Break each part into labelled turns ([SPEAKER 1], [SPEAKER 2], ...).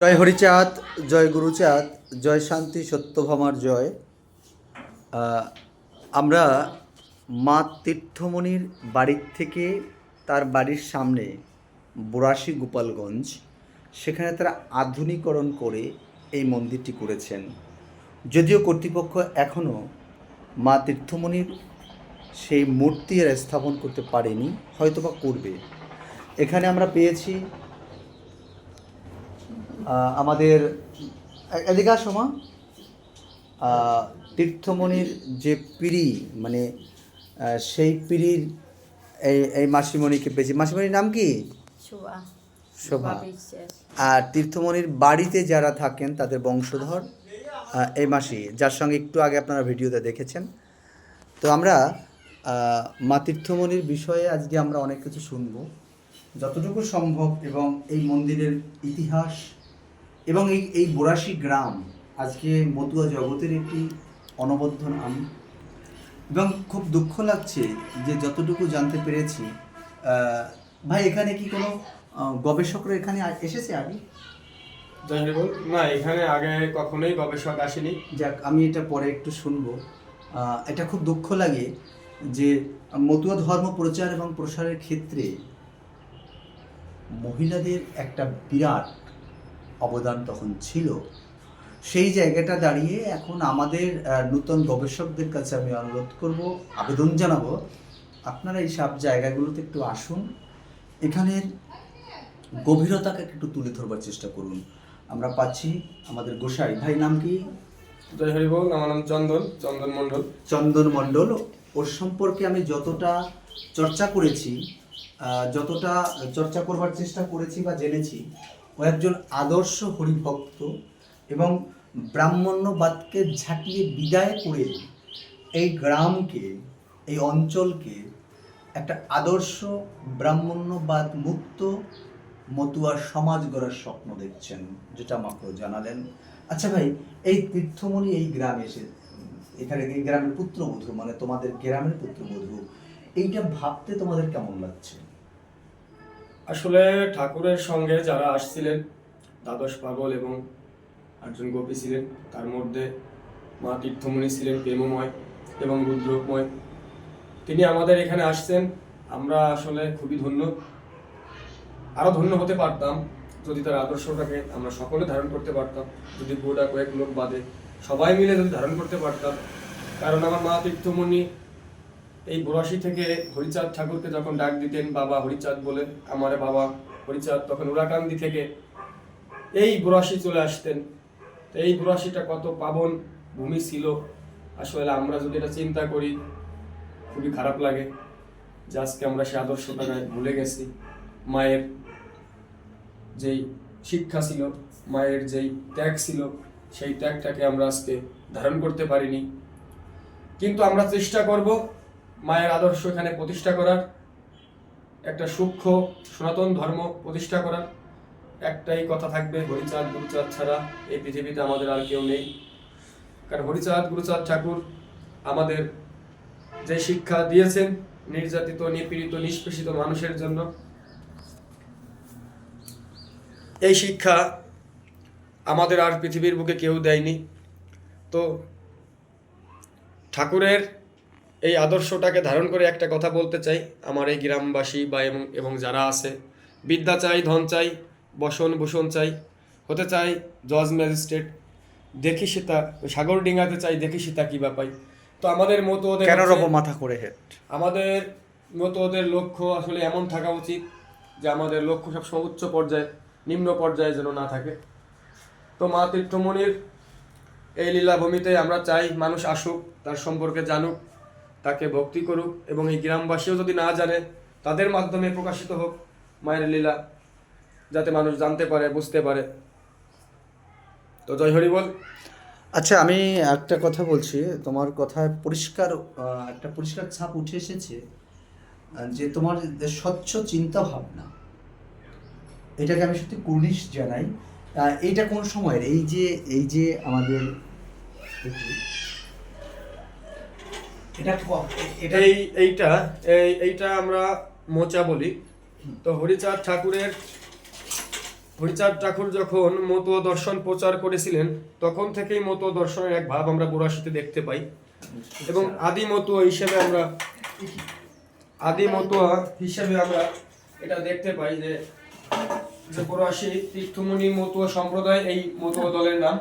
[SPEAKER 1] জয় হরিচাঁদ, জয় গুরুচাঁদ, জয় শান্তি সত্যভামার জয়। আমরা মা তীর্থমণির বাড়ির থেকে তার বাড়ির সামনে বুরাশি গোপালগঞ্জ, সেখানে তারা আধুনিকরণ করে এই মন্দিরটি করেছেন। যদিও কর্তৃপক্ষ এখনও মা তীর্থমণির সেই মূর্তি আর স্থাপন করতে পারেনি, হয়তোবা করবে। এখানে আমরা পেয়েছি আমাদের এদিকে সময় তীর্থমণির যে পিঁড়ি, মানে সেই পিঁড়ির এই মাসিমণিকে পেয়েছি। মাসিমণির নাম কি? শোভা। শোভা। আর তীর্থমণির বাড়িতে যারা থাকেন তাদের বংশধর এই মাসি, যার সঙ্গে একটু আগে আপনারা ভিডিওতে দেখেছেন। তো আমরা মা তীর্থমণির বিষয়ে আজকে আমরা অনেক কিছু শুনবো যতটুকু সম্ভব, এবং এই মন্দিরের ইতিহাস এবং এই বুরাশি গ্রাম আজকে মতুয়া জগতের একটি অনবদ্য নাম। এবং খুব দুঃখ লাগছে যে যতটুকু জানতে পেরেছি, ভাই এখানে কি কোনো গবেষকরা এখানে এসেছে আগে?
[SPEAKER 2] না, এখানে আগে কখনোই গবেষক আসেনি।
[SPEAKER 1] যাক, আমি এটা পরে একটু শুনবো। এটা খুব দুঃখ লাগে যে মতুয়া ধর্ম প্রচার এবং প্রসারের ক্ষেত্রে মহিলাদের একটা বিরাট অবদান তখন ছিল। সেই জায়গাটা দাঁড়িয়ে এখন আমাদের নূতন গবেষকদের কাছে আমি অনুরোধ করব, আবেদন জানাবো, আপনারা এই সব জায়গাগুলোতে একটু আসুন, এখানের গভীরতাকে একটু তুলে ধরবার চেষ্টা করুন। আমরা পাচ্ছি আমাদের গোসাই ভাই, নাম কি?
[SPEAKER 2] জয় হরি বল। আমার নাম চন্দন মণ্ডল।
[SPEAKER 1] চন্দন মণ্ডল। ওর সম্পর্কে আমি যতটা চর্চা করেছি, যতটা চর্চা করবার চেষ্টা করেছি বা জেনেছি, ও একজন আদর্শ হরিভক্ত এবং ব্রাহ্মণ্যবাদকে ঝাঁটিয়ে বিদায় করে এই গ্রামকে, এই অঞ্চলকে একটা আদর্শ ব্রাহ্মণ্যবাদ মুক্ত মতুয়ার সমাজ গড়ার স্বপ্ন দেখছেন, যেটা আমাকে জানালেন। আচ্ছা ভাই, এই তীর্থমণি এই গ্রামে এসে, এখানে এই গ্রামের পুত্রবধূ, মানে তোমাদের গ্রামের পুত্রবধূ, এইটা ভাবতে তোমাদের কেমন লাগছে?
[SPEAKER 2] আসলে ঠাকুরের সঙ্গে যারা আসছিলেন, দ্বাদশ পাগল এবং একজন গোপী ছিলেন, তার মধ্যে মা তীর্থমণি ছিলেন প্রেমময় এবং রুদ্রময়। তিনি আমাদের এখানে আসছেন, আমরা আসলে খুবই ধন্য। আরও ধন্য হতে পারতাম যদি তার আদর্শটাকে আমরা সকলে ধারণ করতে পারতাম, যদি গোটা কয়েক লোক বাদে সবাই মিলে যদি ধারণ করতে পারতাম। কারণ আমার মা তীর্থমণি এই বুরাশি থেকে হরিচাঁদ ঠাকুরকে যখন ডাক দিতেন বাবা হরিচাঁদ বলে, আমারে বাবা হরিচাঁদ, তখন উড়াকান্দি থেকে এই বুরাশি চলে আসতেন। তো এই বুরাশিটা কত পাবন ভূমি ছিল, আসলে আমরা যদি এটা চিন্তা করি খুবই খারাপ লাগে যে আজকে আমরা সে আদর্শটাকে ভুলে গেছি। মায়ের যেই শিক্ষা ছিল, মায়ের যেই ত্যাগ ছিল, সেই ত্যাগটাকে আমরা আজকে ধারণ করতে পারিনি। কিন্তু আমরা চেষ্টা করব মায়ের আদর্শ এখানে প্রতিষ্ঠা করার, একটা সূক্ষ্ম সনাতন ধর্ম প্রতিষ্ঠা করার। একটাই কথা থাকবে, হরিচাঁদ গুরুচাঁদ ছাড়া এই পৃথিবীতে আমাদের আর কেউ নেই। কারণ হরিচাঁদ গুরুচাঁদ ঠাকুর আমাদের যে শিক্ষা দিয়েছেন নির্যাতিত, নিপীড়িত, নিষ্পেষিত মানুষের জন্য, এই শিক্ষা আমাদের আর পৃথিবীর বুকে কেউ দেয়নি। তো ঠাকুরের এই আদর্শটাকে ধারণ করে একটা কথা বলতে চাই আমার এই গ্রামবাসী বা এবং যারা আছে, বিদ্যা চাই, ধন চাই, বসন ভূষণ চাই, হতে চাই জজ ম্যাজিস্ট্রেট, দেখি সীতা সাগর ডিঙাতে চাই, দেখি সীতা কি বাপাই। তো আমাদের মতো ওদের
[SPEAKER 1] মাথা করে হেড,
[SPEAKER 2] আমাদের মতো ওদের লক্ষ্য আসলে এমন থাকা উচিত যে আমাদের লক্ষ্য সবসময় উচ্চ পর্যায়ে, নিম্ন পর্যায়ে যেন না থাকে। তো মা তীর্থমণির এই লীলাভূমিতে আমরা চাই মানুষ আসুক, তার সম্পর্কে জানুক, তাকে ভক্তি করুক, এবং এই গ্রামবাসীও যদি না জানে তাদের মাধ্যমে প্রকাশিত হোক মায়ের লীলা, যাতে মানুষ জানতে পারে, বুঝতে পারে। তো জয় হরি বল।
[SPEAKER 1] আচ্ছা, আমি একটা কথা বলছি, তোমার কথায় পরিষ্কার একটা পরিষ্কার ছাপ উঠে এসেছে যে তোমার স্বচ্ছ চিন্তা ভাবনা, এটাকে আমি সত্যি কুর্নিশ জানাই। এইটা কোন সময়ের? এই যে আমাদের
[SPEAKER 2] এইটা আমরা মোচা বলি। তো হরিচাঁদ হরিচাঁদ ঠাকুর যখন মতুয়া দর্শন প্রচার করেছিলেন তখন থেকেই মতুয়া দর্শনের এক ভাব আমরা বুড়াশিতে দেখতে পাই এবং আদি মতুয়া হিসেবে আমরা এটা দেখতে পাই যে বুড়াশি তীর্থমুনি মতুয়া সম্প্রদায় এই মতুয়া দলের নাম।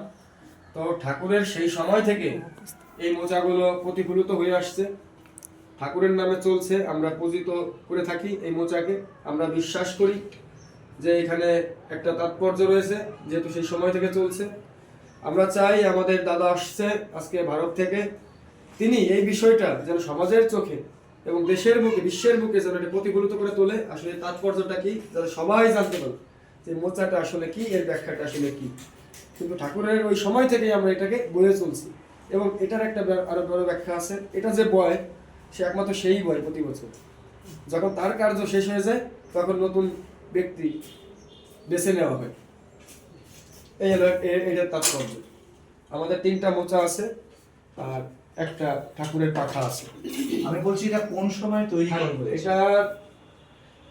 [SPEAKER 2] তো ঠাকুরের সেই সময় থেকে এই মোচাগুলো প্রতিফলিত হয়ে আসছে, ঠাকুরের নামে চলছে, আমরা পূজিত করে থাকি এই মোচাকে। আমরা বিশ্বাস করি যে এখানে একটা তাৎপর্য রয়েছে, যেহেতু সেই সময় থেকে চলছে। আমরা চাই আমাদের দাদা আসছে আজকে ভারত থেকে, তিনি এই বিষয়টা যেন সমাজের চোখে এবং দেশের বুকে বিশ্বের বুকে যেন এটা প্রতিফলিত করে তোলে। আসলে তাৎপর্যটা কি যাতে সবাই জানতে পারে যে মোচাটা আসলে কি, এর ব্যাখ্যাটা আসলে কি। কিন্তু ঠাকুরের ওই সময় থেকেই আমরা এটাকে বয়ে চলছি এবং এটার একটা আরো বড় ব্যাখ্যা আছে। এটা যে বয় সে একমাত্র সেই বয় প্রতি বছর, যখন তার কার্য শেষ হয়ে যায় তখন নতুন ব্যক্তি বেছে নেওয়া হয়। এই হলো এটার তাৎপর্য। আমাদের 3টা মোচা আছে আর একটা ঠাকুরের পাখা আছে।
[SPEAKER 1] আমি বলছি এটা কোন সময় তৈরি করা হয়েছে?
[SPEAKER 2] এটা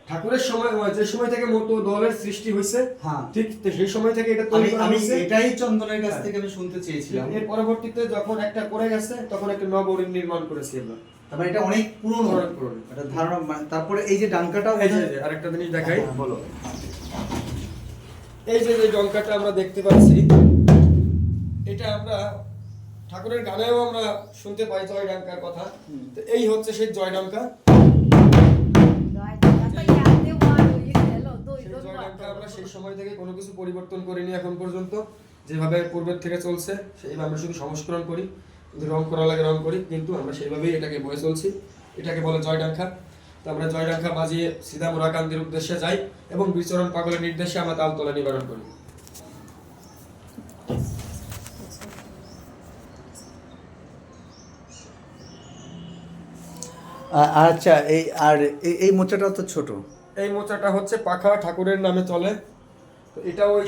[SPEAKER 2] ঠাকুরের সময়, যে সময় থেকে মতো দলের সৃষ্টি হয়েছে,
[SPEAKER 1] হ্যাঁ
[SPEAKER 2] ঠিক সেই সময় থেকে এটা তৈরি করা
[SPEAKER 1] আমি
[SPEAKER 2] হয়েছে।
[SPEAKER 1] এটাই চন্দনের কাছ থেকে আমি শুনতে চেয়েছিলাম।
[SPEAKER 2] এর পরবর্তীতে যখন একটা করে গেছে তখন একটা নবরীণ নির্মাণ করেছি আমরা।
[SPEAKER 1] তারপরে এটা অনেক পুরনো, এটা ধারণা। তারপরে এই যে ডাঙ্কাটাও,
[SPEAKER 2] এই যে আরেকটা জিনিস দেখাই,
[SPEAKER 1] বলো।
[SPEAKER 2] এই যে ডঙ্কাটা আমরা দেখতে পাচ্ছি, এটা আমরা ঠাকুরের গানেও আমরা শুনতে পাই জয় ডঙ্কার কথা। তো এই হচ্ছে সেই জয় ডঙ্কা। আমরা সেই সময় থেকে কোনো কিছু পরিবর্তন করিনি এখন পর্যন্ত, যেভাবে পূর্বের থেকে চলছে সেইভাবে আমরা শুধু সংস্করণ করি, রং করা লাগে রং করি, কিন্তু আমরা সেইভাবেই এটাকে বয়ে চলছি। এটাকে বলে জয় ডাঙ্কা। তো আমরা জয় ডাঙ্কা বাজিয়ে সিধা মোরাকান্দির উদ্দেশ্যে যাই এবং বিচরণ পাগলের নির্দেশে আমরা তালতলা নিবারণ করি।
[SPEAKER 1] আচ্ছা, এই মোচাটা তো ছোট।
[SPEAKER 2] এই মোচাটা হচ্ছে পাখা, ঠাকুরের নামে চলে। তো এটা ওই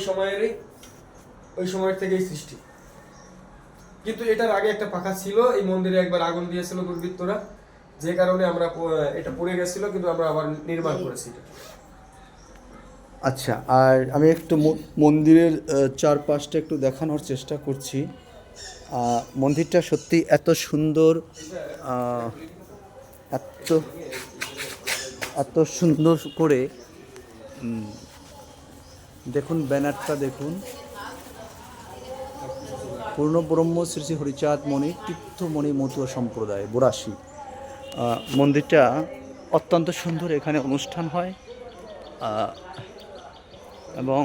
[SPEAKER 2] সময়ের থেকেই সৃষ্টি। কিন্তু এটার আগে একটা পাখা ছিল, এই মন্দিরে একবার আগুন দিয়েছিল দুর্বৃত্তরা, যে কারণে আমরা এটা পড়ে গেছিল, কিন্তু আমরা আবার নির্মাণ করেছি এটা।
[SPEAKER 1] আচ্ছা, আর আমি একটু মন্দিরের চারপাশটা একটু দেখানোর চেষ্টা করছি। মন্দিরটা সত্যি এত সুন্দর, এত সুন্দর করে দেখুন, ব্যানারটা দেখুন, পূর্ণ ব্রহ্ম শ্রী শ্রী হরিচাঁদ মণি তীর্থমণি মতুয়া সম্প্রদায় বুড়াশি। মন্দিরটা অত্যন্ত সুন্দর, এখানে অনুষ্ঠান হয় এবং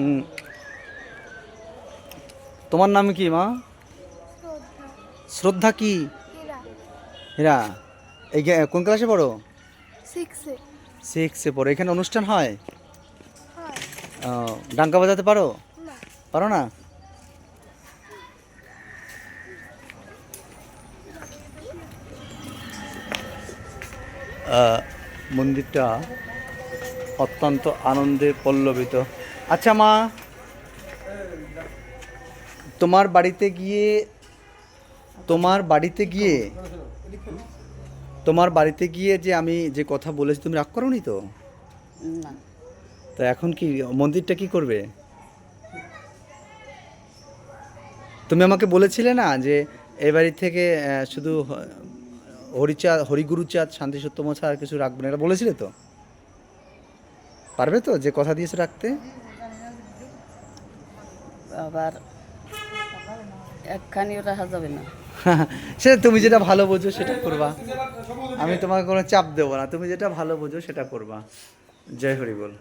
[SPEAKER 1] তোমার নাম কি মা? শ্রদ্ধা। কি? হীরা। এই কোন ক্লাসে পড়ো? 6-এ পড়ো। এখানে অনুষ্ঠান হয়? ডাঙ্কা বাজাতে পারো? পারো না? মন্দিরটা অত্যন্ত আনন্দে পল্লবিত। আচ্ছা মা, তোমার বাড়িতে গিয়ে যে আমি যে কথা বলেছি, তুমি রাগ করোনি তো?
[SPEAKER 3] না।
[SPEAKER 1] তো এখন কি মন্দিরটা কি করবে? তুমি আমাকে বলেছিলে না যে এই বাড়ি থেকে শুধু হরিগুরুচাঁদ, শান্তি সত্যমা ছাড়া আর কিছু রাখবে না, এটা বলেছিলে তো? পারবে তো, যে কথা দিয়েছে রাখতে?
[SPEAKER 3] আবার একখানিও রাখা যাবে না।
[SPEAKER 1] সে তুমি যেটা ভালো বোঝো সেটা করবা, আমি তোমাকে কোনো চাপ দেবো না। তুমি যেটা ভালো বোঝো সেটা করবা। জয় হরি বল।